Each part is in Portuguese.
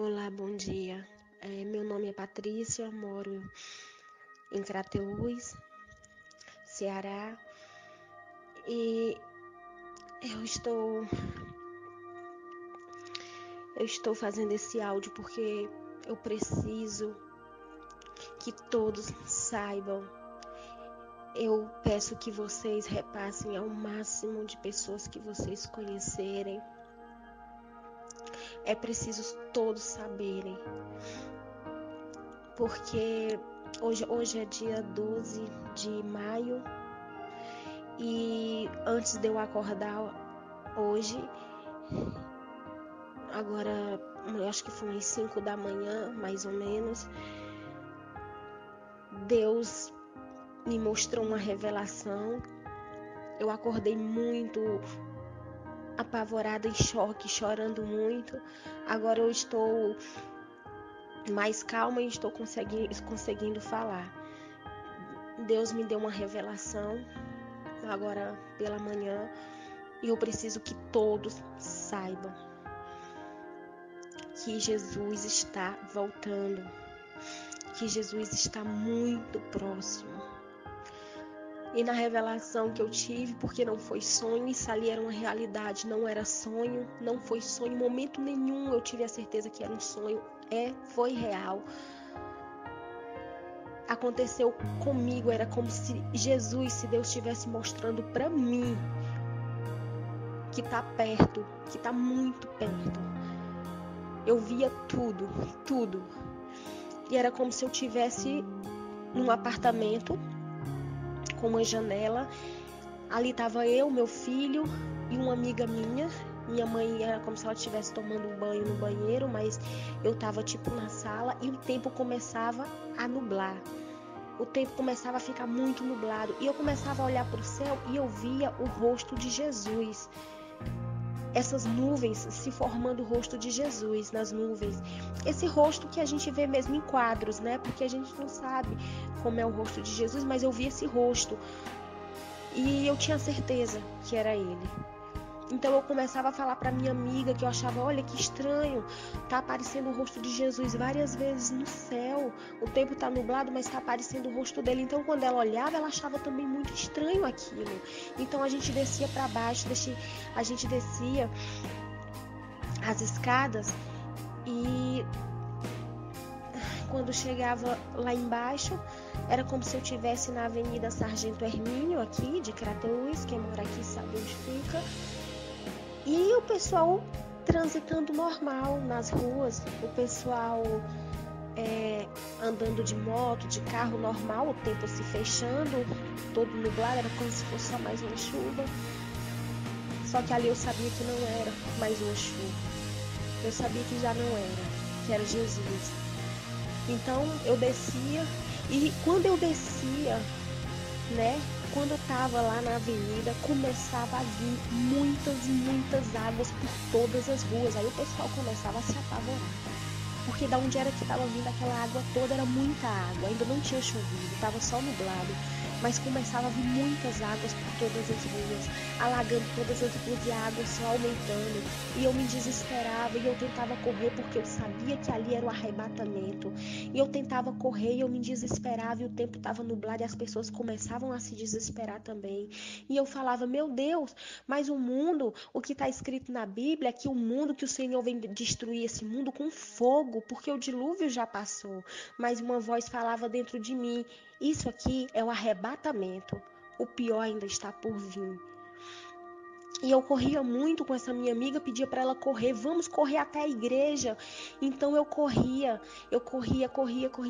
Olá, bom dia. Meu nome é Patrícia, moro em Crateús, Ceará, e eu estou fazendo esse áudio porque eu preciso que todos saibam. Eu peço que vocês repassem ao máximo de pessoas que vocês conhecerem. É preciso todos saberem, porque hoje é dia 12 de maio e antes de eu acordar hoje, agora eu acho que foi às 5 da manhã, mais ou menos, Deus me mostrou uma revelação. Eu acordei muito apavorada, em choque, chorando muito. Agora eu estou mais calma e estou conseguindo falar. Deus me deu uma revelação agora pela manhã e eu preciso que todos saibam que Jesus está voltando, que Jesus está muito próximo. E na revelação que eu tive, porque não foi sonho, isso ali era uma realidade, não era sonho, não foi sonho, em momento nenhum eu tive a certeza que era um sonho, foi real. Aconteceu comigo, era como se Jesus, se Deus estivesse mostrando para mim que tá perto, que tá muito perto. Eu via tudo. E era como se eu tivesse num apartamento com uma janela. Ali tava eu, meu filho e uma amiga minha. Minha mãe era como se ela estivesse tomando um banho no banheiro, mas eu tava tipo na sala e o tempo começava a nublar. O tempo começava a ficar muito nublado e eu começava a olhar para o céu e eu via o rosto de Jesus. Essas nuvens se formando o rosto de Jesus nas nuvens. Esse rosto que a gente vê mesmo em quadros, né? Porque a gente não sabe como é o rosto de Jesus, mas eu vi esse rosto. E eu tinha certeza que era ele. Então eu começava a falar para minha amiga que eu achava, olha que estranho, tá aparecendo o rosto de Jesus várias vezes no céu. O tempo tá nublado, mas tá aparecendo o rosto dele. Então quando ela olhava, ela achava também muito estranho aquilo. Então a gente descia para baixo, a gente descia as escadas e quando chegava lá embaixo, era como se eu estivesse na Avenida Sargento Hermínio, aqui de Crateús, quem mora aqui sabe onde fica. E o pessoal transitando normal nas ruas, o pessoal andando de moto, de carro normal, o tempo se fechando, todo nublado, era como se fosse só mais uma chuva. Só que ali eu sabia que não era mais uma chuva. Eu sabia que já não era, que era Jesus. Então eu descia e quando eu descia, né? Quando eu estava lá na avenida, começava a vir muitas águas por todas as ruas. Aí o pessoal começava a se apavorar. Porque da onde era que estava vindo aquela água toda, era muita água. Ainda não tinha chovido, estava só nublado. Mas começava a vir muitas águas por todas as ruas, alagando todas as ruas e a água só aumentando. E eu me desesperava e eu tentava correr porque eu sabia que ali era o arrebatamento. E eu tentava correr e eu me desesperava e o tempo estava nublado e as pessoas começavam a se desesperar também. E eu falava, meu Deus, mas o mundo, o que está escrito na Bíblia é que o mundo, que o Senhor vem destruir esse mundo com fogo, porque o dilúvio já passou. Mas uma voz falava dentro de mim, isso aqui é o arrebatamento, o pior ainda está por vir. E eu corria muito com essa minha amiga, pedia para ela correr, vamos correr até a igreja. Então eu corria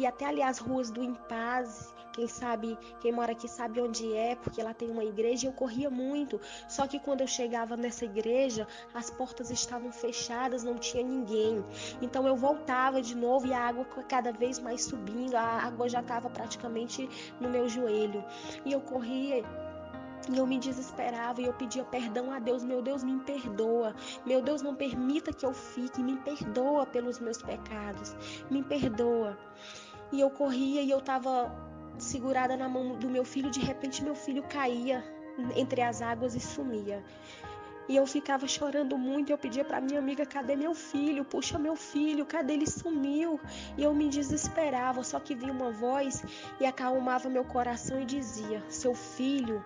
até ali as ruas do Impaz. Quem mora aqui sabe onde é, porque lá tem uma igreja, e eu corria muito. Só que quando eu chegava nessa igreja, as portas estavam fechadas, não tinha ninguém. Então eu voltava de novo e a água cada vez mais subindo, a água já estava praticamente no meu joelho. E eu corria e eu me desesperava e eu pedia perdão a Deus. Meu Deus, me perdoa. Meu Deus, não permita que eu fique. Me perdoa pelos meus pecados. Me perdoa. E eu corria e eu estava segurada na mão do meu filho. De repente, meu filho caía entre as águas e sumia. E eu ficava chorando muito, eu pedia pra minha amiga, cadê meu filho? Puxa meu filho, cadê? Ele sumiu. E eu me desesperava, só que vinha uma voz e acalmava meu coração e dizia, seu filho,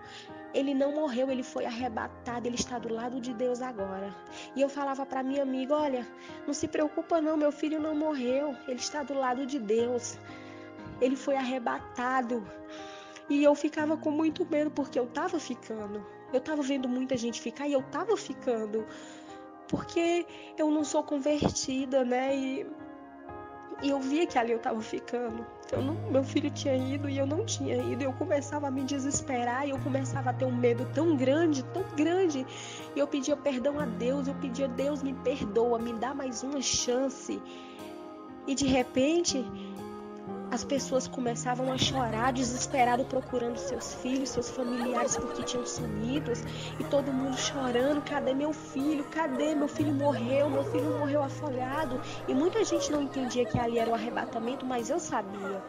ele não morreu, ele foi arrebatado, ele está do lado de Deus agora. E eu falava pra minha amiga, olha, não se preocupa não, meu filho não morreu, ele está do lado de Deus. Ele foi arrebatado. E eu ficava com muito medo, porque eu tava ficando. Eu tava vendo muita gente ficar e eu tava ficando. Porque eu não sou convertida, né? E eu via que ali eu tava ficando. Então, meu filho tinha ido e eu não tinha ido. E eu começava a me desesperar e eu começava a ter um medo tão grande, tão grande. E eu pedia perdão a Deus. Eu pedia, Deus, me perdoa, me dá mais uma chance. E de repente, as pessoas começavam a chorar, desesperado, procurando seus filhos, seus familiares, porque tinham sumido. E todo mundo chorando, cadê meu filho? Cadê? Meu filho morreu afogado. E muita gente não entendia que ali era o arrebatamento, mas eu sabia.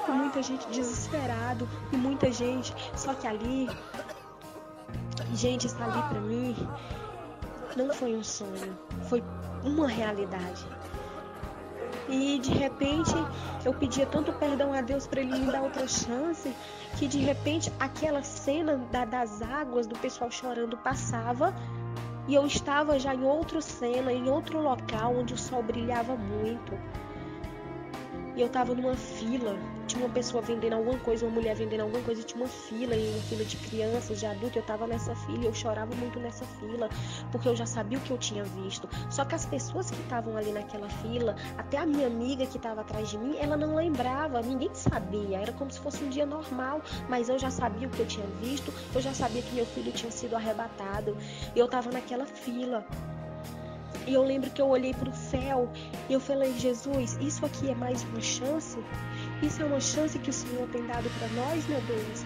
E muita gente desesperado, e muita gente, só que ali, gente, está ali pra mim, não foi um sonho, foi uma realidade. E de repente eu pedia tanto perdão a Deus para Ele me dar outra chance, que de repente aquela cena das águas, do pessoal chorando, passava e eu estava já em outra cena, em outro local onde o sol brilhava muito. E eu estava numa fila, tinha uma pessoa vendendo alguma coisa, uma mulher vendendo alguma coisa, e tinha uma fila de crianças, de adultos. Eu estava nessa fila e eu chorava muito nessa fila, porque eu já sabia o que eu tinha visto. Só que as pessoas que estavam ali naquela fila, até a minha amiga que estava atrás de mim, ela não lembrava, ninguém sabia, era como se fosse um dia normal, mas eu já sabia o que eu tinha visto, eu já sabia que meu filho tinha sido arrebatado, e eu estava naquela fila. E eu lembro que eu olhei para o céu e eu falei, Jesus, isso aqui é mais uma chance? Isso é uma chance que o Senhor tem dado para nós, meu Deus?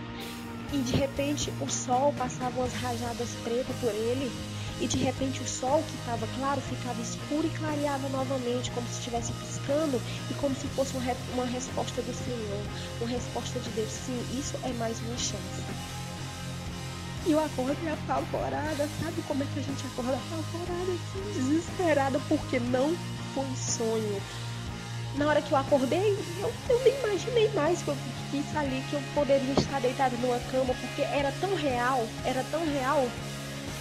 E de repente o sol passava umas rajadas pretas por ele. E de repente o sol que estava claro ficava escuro e clareava novamente, como se estivesse piscando e como se fosse uma resposta do Senhor, uma resposta de Deus. Sim, isso é mais uma chance. E eu acordei apavorada, sabe como é que a gente acorda apavorada, assim, desesperada, porque não foi sonho. Na hora que eu acordei, eu nem imaginei mais que eu fiz ali, que eu poderia estar deitada numa cama, porque era tão real,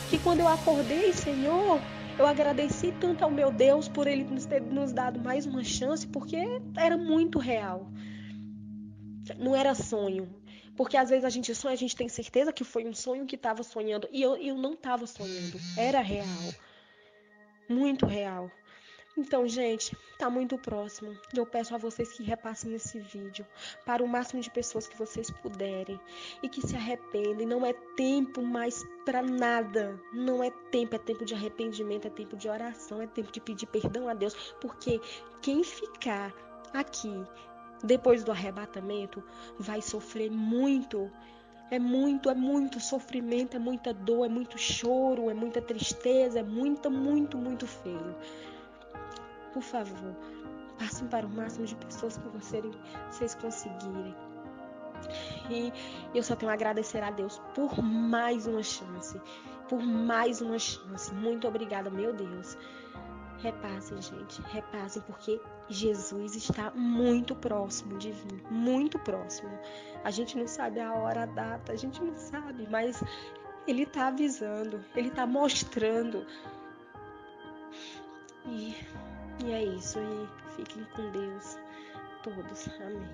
que quando eu acordei, Senhor, eu agradeci tanto ao meu Deus por Ele ter nos dado mais uma chance, porque era muito real. Não era sonho. Porque às vezes a gente sonha, a gente tem certeza que foi um sonho que estava sonhando. E eu não estava sonhando. Era real. Muito real. Então, gente, tá muito próximo. Eu peço a vocês que repassem esse vídeo para o máximo de pessoas que vocês puderem. E que se arrependem. Não é tempo mais para nada. Não é tempo de arrependimento, é tempo de oração, é tempo de pedir perdão a Deus. Porque quem ficar aqui depois do arrebatamento, vai sofrer muito. É muito sofrimento, é muita dor, é muito choro, é muita tristeza, é muito feio. Por favor, passem para o máximo de pessoas que vocês conseguirem. E eu só tenho a agradecer a Deus por mais uma chance. Por mais uma chance. Muito obrigada, meu Deus. Repassem, gente, repassem, porque Jesus está muito próximo de vir, muito próximo. A gente não sabe a hora, a data, a gente não sabe, mas Ele está avisando, Ele está mostrando. E é isso, e fiquem com Deus todos, amém.